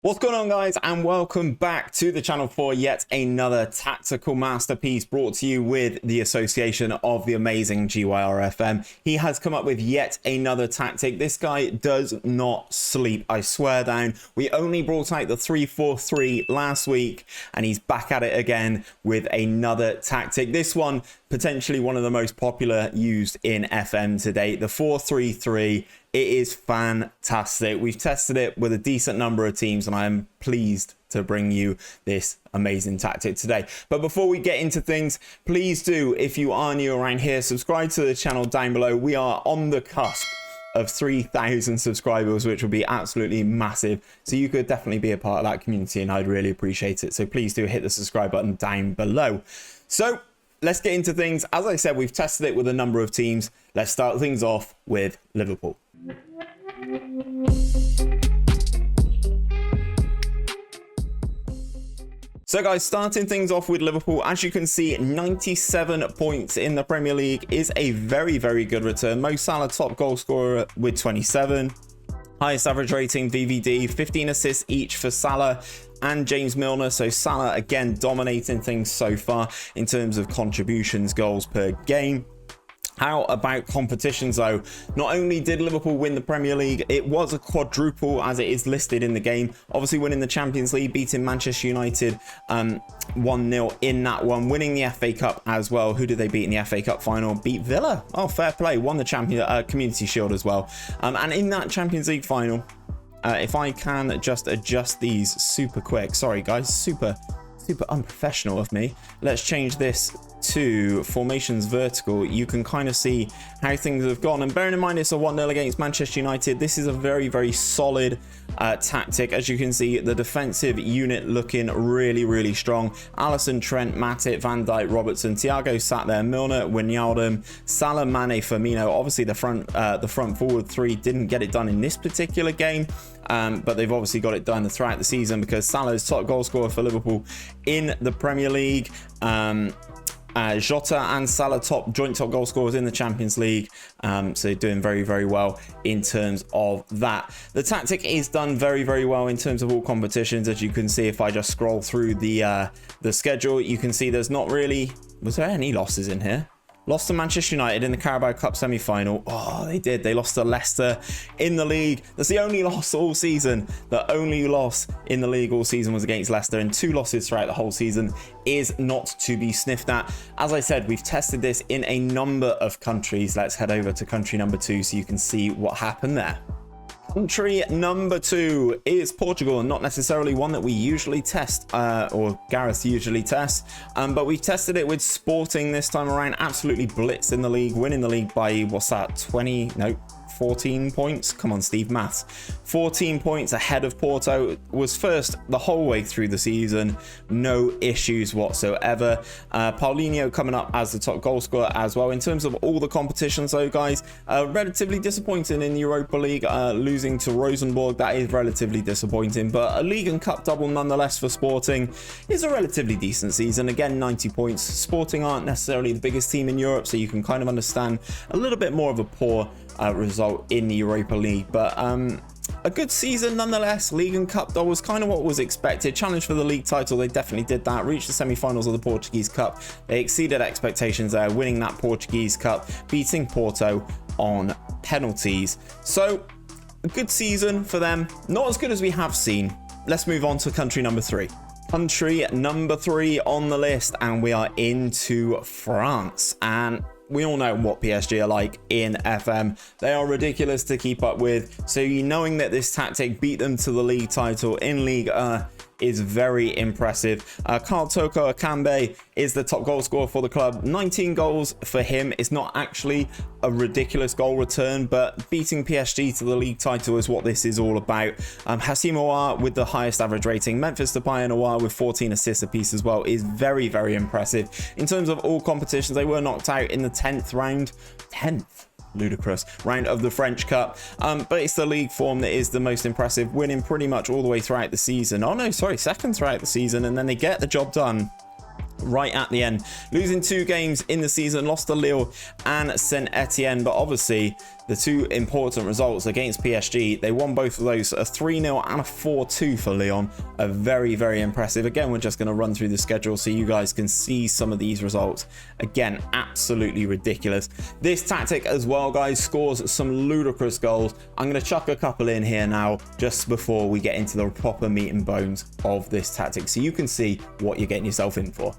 What's going on, guys, and welcome back to the channel for yet another tactical masterpiece brought to you with the association of the amazing GYRFM. He has come up with yet another tactic. This guy does not sleep, I swear down. We only brought out the 3-4-3 last week, and he's back at it again with another tactic. This one, potentially one of the most popular used in FM today, the 4-3-3. It is fantastic. We've tested it with a decent number of teams, and I am pleased to bring you this amazing tactic today. But before we get into things, please do, if you are new around here, subscribe to the channel down below. We are on the cusp of 3,000 subscribers, which will be absolutely massive. So you could definitely be a part of that community, and I'd really appreciate it. So please do hit the subscribe button down below. So let's get into things. As I said, we've tested it with a number of teams. Let's start things off with Liverpool. So guys, starting things off with Liverpool, as you can see, 97 points in the Premier League is a very, very good return. Mo Salah, top goal scorer with 27. Highest average rating, VVD, 15 assists each for Salah and James Milner. So Salah, again, dominating things so far in terms of contributions, goals per game. How about competitions though? Not only did Liverpool win the Premier League, it was a quadruple as it is listed in the game. Obviously winning the Champions League, beating Manchester United 1-0 in that one, winning the FA Cup as well. Who did they beat in the FA Cup final? Beat Villa. Oh, fair play. Won the Community Shield as well. And in that Champions League final, if I can just adjust these super quick. Sorry guys, super unprofessional of me. Let's change this to formations vertical. You can kind of see how things have gone, and bearing in mind it's a 1-0 against Manchester United, this is a very, very solid tactic. As you can see, the defensive unit looking really, really strong. Alisson, Trent, Matip, Van Dijk, Robertson, Thiago sat there, Milner, Wijnaldum, Salah, Mane, Firmino. Obviously the front forward three didn't get it done in this particular game, but they've obviously got it done throughout the season because Salah is top goal scorer for Liverpool in the Premier League. Jota and Salah joint top goal scorers in the Champions League, so doing very, very well in terms of that. The tactic is done very, very well in terms of all competitions. As you can see, if I just scroll through the schedule, you can see there's not really, was there any losses in here? Lost to Manchester United in the Carabao Cup semi-final. Oh, they did. They lost to Leicester in the league. That's the only loss all season. The only loss in the league all season was against Leicester, and 2 losses throughout the whole season is not to be sniffed at. As I said, we've tested this in a number of countries. Let's head over to country number 2 so you can see what happened there. Country number 2 is Portugal, and not necessarily one that we usually test, or Gareth usually tests, but we've tested it with Sporting this time around. Absolutely blitzed in the league, winning the league by, what's that, 14 points. Come on, Steve, maths. 14 points ahead of Porto. Was first the whole way through the season. No issues whatsoever. Paulinho coming up as the top goal scorer as well. In terms of all the competitions though, guys, relatively disappointing in the Europa League. Losing to Rosenborg, that is relatively disappointing, but a League and Cup double nonetheless for Sporting is a relatively decent season. Again, 90 points. Sporting aren't necessarily the biggest team in Europe, so you can kind of understand a little bit more of a poor result in the Europa League, but a good season nonetheless. League and Cup though was kind of what was expected. Challenge for the league title, they definitely did that. Reached the semi-finals of the Portuguese Cup. They exceeded expectations there, winning that Portuguese Cup, beating Porto on penalties. So a good season for them, not as good as we have seen. Let's move on to country number 3. Country number 3 on the list, and we are into France. And we all know what PSG are like in FM. They are ridiculous to keep up with. So knowing that this tactic beat them to the league title in Ligue 1 is very impressive. Karl Toko Akambe is the top goal scorer for the club. 19 goals for him. It's not actually a ridiculous goal return, but beating PSG to the league title is what this is all about. Hassim Aouar with the highest average rating. Memphis Depay and Aouar with 14 assists apiece as well is very, very impressive. In terms of all competitions, they were knocked out in the 10th round. 10th? Ludicrous round of the French Cup, but it's the league form that is the most impressive, winning pretty much all the way throughout the season. Oh no, sorry, second throughout the season, and then they get the job done right at the end, losing 2 games in the season, lost to Lille and Saint Etienne, but obviously the two important results against PSG. They won both of those, a 3-0 and a 4-2 for Lyon. A very, very impressive. Again, we're just going to run through the schedule so you guys can see some of these results. Again, absolutely ridiculous. This tactic as well, guys, scores some ludicrous goals. I'm going to chuck a couple in here now just before we get into the proper meat and bones of this tactic so you can see what you're getting yourself in for.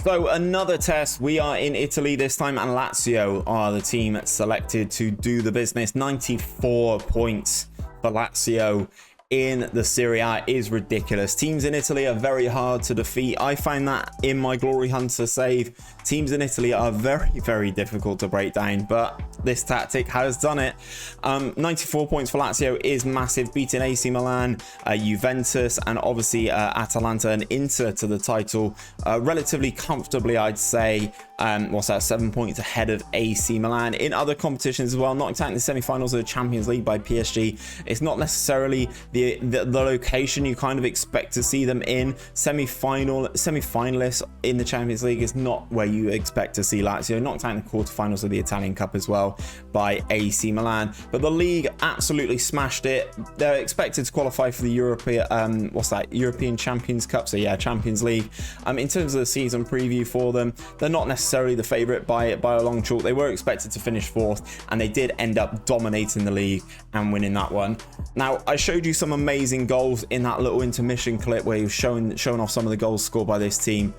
So another test, we are in Italy this time, and Lazio are the team selected to do the business. 94 points for Lazio in the Serie A is ridiculous. Teams in Italy are very hard to defeat. I find that in my Glory Hunter save, teams in Italy are very, very difficult to break down, but this tactic has done it. 94 points for Lazio is massive, beating AC Milan, Juventus, and obviously Atalanta and Inter to the title relatively comfortably, I'd say. What's that, 7 points ahead of AC Milan. In other competitions as well, knocked out in the semi-finals of the Champions League by PSG. It's not necessarily the location you kind of expect to see them in. Semi-finalists in the Champions League is not where you expect to see Lazio. Knocked out in the quarterfinals of the Italian Cup as well by AC Milan. But the league absolutely smashed it. They're expected to qualify for the European Champions Cup. So yeah, Champions League. In terms of the season preview for them, they're not necessarily the favourite by a long chalk. They were expected to finish fourth, and they did end up dominating the league and winning that one. Now, I showed you some amazing goals in that little intermission clip where he was showing off some of the goals scored by this team.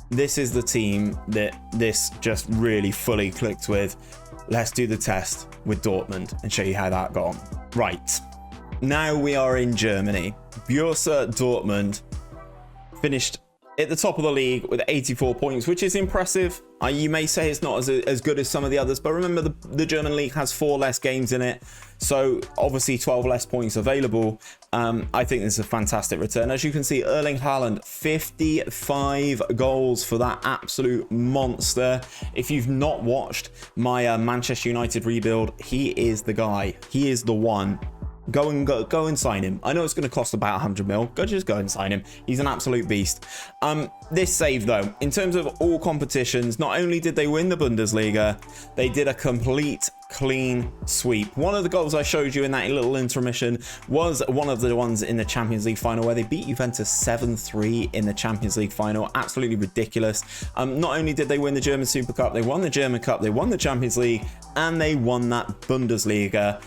This is the team that this just really fully clicked with. Let's do the test with Dortmund and show you how that got on. Right, now we are in Germany. Borussia Dortmund finished at the top of the league with 84 points, which is impressive. You may say it's not as good as some of the others, but remember the German league has 4 less games in it, so obviously 12 less points available. I think this is a fantastic return. As you can see, Erling Haaland, 55 goals for that absolute monster. If you've not watched my Manchester United rebuild, he is the guy. He is the one. Go and sign him. I know it's going to cost about 100 mil. Just go and sign him. He's an absolute beast. This save, though, in terms of all competitions, not only did they win the Bundesliga, they did a complete clean sweep. One of the goals I showed you in that little intermission was one of the ones in the Champions League final where they beat Juventus 7-3 in the Champions League final. Absolutely ridiculous. Not only did they win the German Super Cup, they won the German Cup, they won the Champions League, and they won that Bundesliga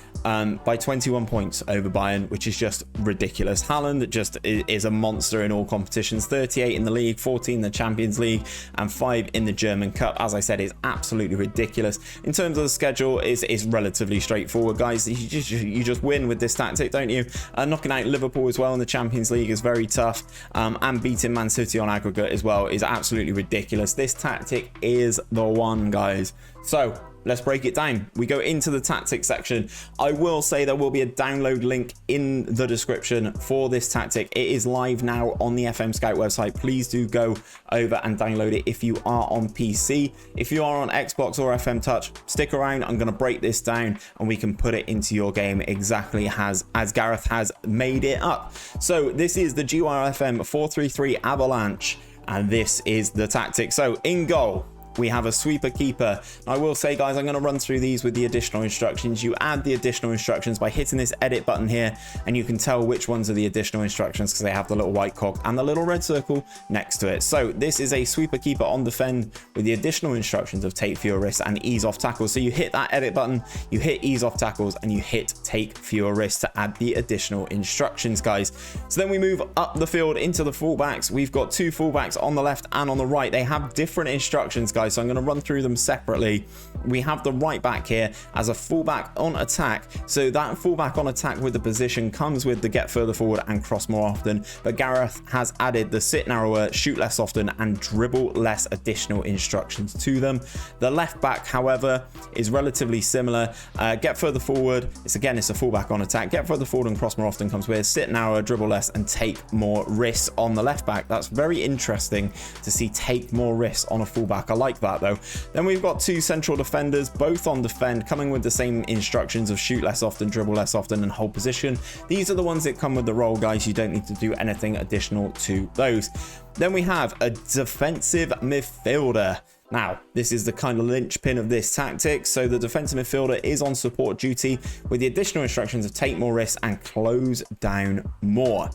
by 21 points over Bayern, which is just ridiculous. Haaland just is a monster in all competitions. 38 in the league, 14 in the Champions League, and 5 in the German Cup. As I said, it's absolutely ridiculous. In terms of the schedule, it's relatively straightforward, guys. You just win with this tactic, don't you? Knocking out Liverpool as well in the Champions League is very tough, and beating Man City on aggregate as well is absolutely ridiculous. This tactic is the one, guys. So let's break it down. We go into the tactics section. I will say there will be a download link in the description for this tactic. It is live now on the FM Scout website. Please do go over and download it if you are on PC. If you are on Xbox or FM Touch, stick around. I'm going to break this down and we can put it into your game exactly as Gareth has made it up. So this is the GYRFM 433 Avalanche, and this is the tactic. So in goal, we have a sweeper keeper. I will say, guys, I'm going to run through these with the additional instructions. You add the additional instructions by hitting this edit button here, and you can tell which ones are the additional instructions because they have the little white cog and the little red circle next to it. So this is a sweeper keeper on defend with the additional instructions of take fewer risks and ease off tackles. So you hit that edit button, you hit ease off tackles, and you hit take fewer risks to add the additional instructions, guys. So then we move up the field into the fullbacks. We've got 2 fullbacks on the left and on the right. They have different instructions, guys. guys, so I'm going to run through them separately. We have the right back here as a fullback on attack. So that fullback on attack with the position comes with the get further forward and cross more often, but Gareth has added the sit narrower, shoot less often, and dribble less additional instructions to them. The left back, however, is relatively similar. Get further forward, it's a fullback on attack. Get further forward and cross more often comes with sit narrower, dribble less, and take more risks on the left back. That's very interesting to see take more risks on a fullback. I like that though. Then we've got two central defenders, both on defend, coming with the same instructions of shoot less often, dribble less often, and hold position. These are the ones that come with the role, guys. You don't need to do anything additional to those. Then we have a defensive midfielder. Now, this is the kind of linchpin of this tactic. So the defensive midfielder is on support duty with the additional instructions of take more risks and close down more.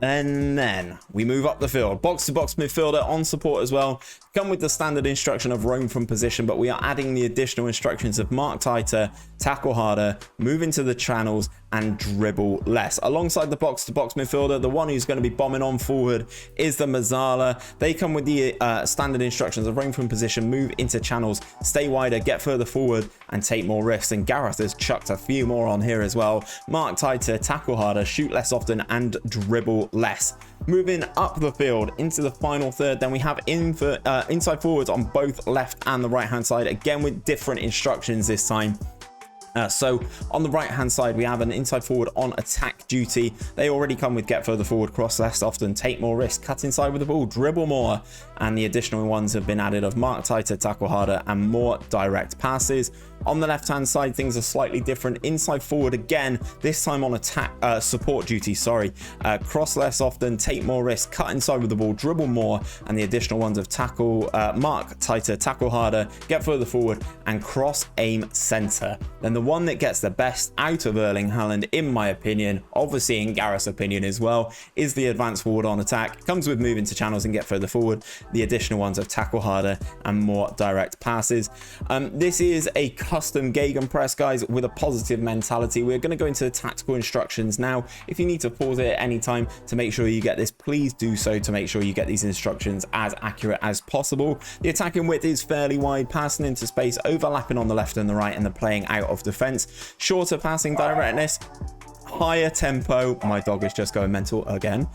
And then we move up the field. Box to box midfielder on support as well. Come with the standard instruction of roam from position, but we are adding the additional instructions of mark tighter, tackle harder, move into the channels, and dribble less. Alongside the box to box midfielder, the one who's going to be bombing on forward is the Mazzala. They come with the standard instructions of roam from position, move into channels, stay wider, get further forward, and take more risks. And Gareth has chucked a few more on here as well. Mark tighter, tackle harder, shoot less often, and dribble less. Moving up the field into the final third, then we have inside forwards on both left and the right hand side, again with different instructions this time. So on the right hand side, we have an inside forward on attack duty. They already come with get further forward, cross less often, take more risk, cut inside with the ball, dribble more, and the additional ones have been added of mark tighter, tackle harder, and more direct passes. On the left hand side, things are slightly different. Inside forward again, this time on attack support duty, cross less often, take more risk, cut inside with the ball, dribble more, and the additional ones of tackle, mark tighter, tackle harder, get further forward, and cross aim center. Then the one that gets the best out of Erling Haaland, in my opinion, obviously in Gareth's opinion as well, is the advanced forward on attack. Comes with move into channels and get further forward, the additional ones of tackle harder and more direct passes. This is a custom gegenpress, guys, with a positive mentality. We're going to go into the tactical instructions now. If you need to pause it at any time to make sure you get this, please do so to make sure you get these instructions as accurate as possible. The attacking width is fairly wide, passing into space, overlapping on the left and the right, and the playing out of defense. Shorter passing directness, higher tempo, my dog is just going mental again,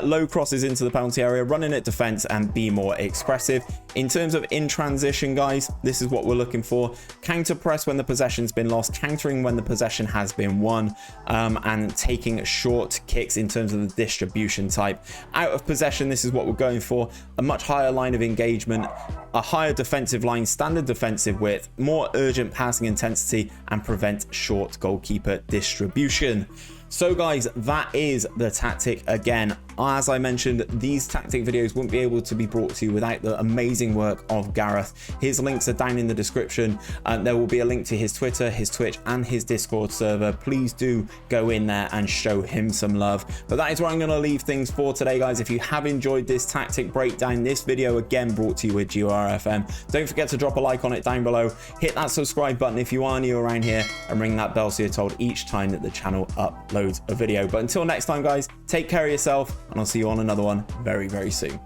low crosses into the penalty area, running at defense, and be more expressive. In terms of in transition, guys, this is what we're looking for. Counter press when the possession's been lost, countering when the possession has been won, and taking short kicks in terms of the distribution type. Out of possession, this is what we're going for. A much higher line of engagement, a higher defensive line, standard defensive width, more urgent passing intensity, and prevent short goalkeeper distribution. So guys, that is the tactic. Again, as I mentioned, these tactic videos wouldn't be able to be brought to you without the amazing work of Gareth. His links are down in the description, and there will be a link to his Twitter, his Twitch, and his Discord server. Please do go in there and show him some love. But that is where I'm going to leave things for today, guys. If you have enjoyed this tactic breakdown, this video again brought to you with GYRFM, don't forget to drop a like on it down below. Hit that subscribe button if you are new around here, and ring that bell so you're told each time that the channel uploads a video. But until next time, guys, take care of yourself, and I'll see you on another one very, very soon.